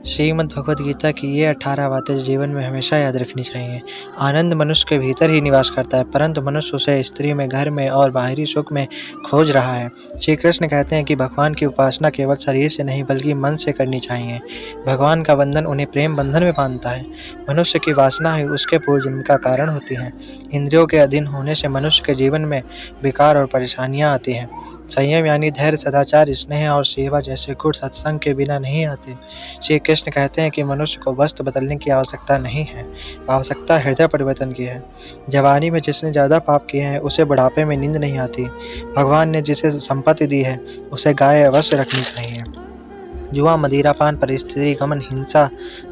श्रीमद् भगवद गीता की ये 18 बातें जीवन में हमेशा याद रखनी चाहिए। आनंद मनुष्य के भीतर ही निवास करता है, परंतु मनुष्य उसे स्त्री में, घर में और बाहरी सुख में खोज रहा है। श्री कृष्ण कहते हैं कि भगवान की उपासना केवल शरीर से नहीं बल्कि मन से करनी चाहिए। भगवान का बंधन उन्हें प्रेम बंधन में बांधता है। मनुष्य की वासना ही उसके पूर्वजन्म का कारण होती है। इंद्रियों के अधीन होने से मनुष्य के जीवन में विकार और परेशानियां आती हैं। संयम यानी धैर्य, सदाचार, स्नेह और सेवा जैसे गुण सत्संग के बिना नहीं आते। श्री कृष्ण कहते हैं कि मनुष्य को वस्त्र बदलने की आवश्यकता नहीं है, आवश्यकता हृदय परिवर्तन की है। जवानी में जिसने ज़्यादा पाप किए हैं उसे बुढ़ापे में नींद नहीं आती। भगवान ने जिसे संपत्ति दी है उसे गाय अवश्य रखनी चाहिए। जुआ, मदिरापान, परिस्थिति गमन, हिंसा,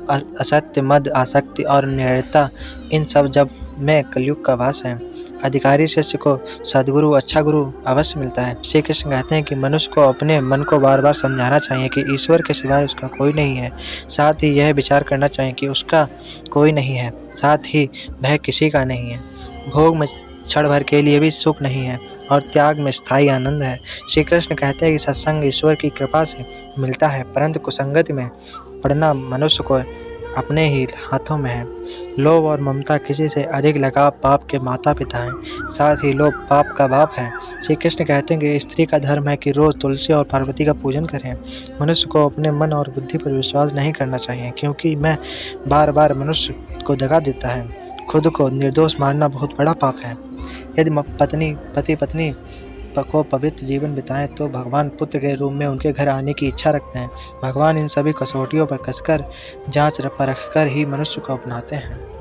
असत्य, मद, आसक्ति और निर्दयता, इन सब जब में कलयुग का वास है। अधिकारी शिष्य को सद्गुरु, अच्छा गुरु अवश्य मिलता है। श्री कृष्ण कहते हैं कि मनुष्य को अपने मन को बार बार समझाना चाहिए कि ईश्वर के सिवाय उसका कोई नहीं है। साथ ही यह विचार करना चाहिए कि उसका कोई नहीं है, साथ ही वह किसी का नहीं है। भोग में क्षण भर के लिए भी सुख नहीं है और त्याग में स्थायी आनंद है। श्री कृष्ण कहते हैं कि सत्संग ईश्वर की कृपा से मिलता है, परंतु कुसंगति में पड़ना मनुष्य को अपने ही हाथों में है। लोभ और ममता, किसी से अधिक लगाव पाप के माता पिता हैं, साथ ही लोभ पाप का बाप है। श्री कृष्ण कहते हैं कि स्त्री का धर्म है कि रोज तुलसी और पार्वती का पूजन करें। मनुष्य को अपने मन और बुद्धि पर विश्वास नहीं करना चाहिए, क्योंकि मैं बार बार मनुष्य को दगा देता है। खुद को निर्दोष मानना बहुत बड़ा पाप है। यदि पति पत्नी को पवित्र जीवन बिताएं तो भगवान पुत्र के रूप में उनके घर आने की इच्छा रखते हैं। भगवान इन सभी कसौटियों पर कसकर जांच परख कर ही मनुष्य को अपनाते हैं।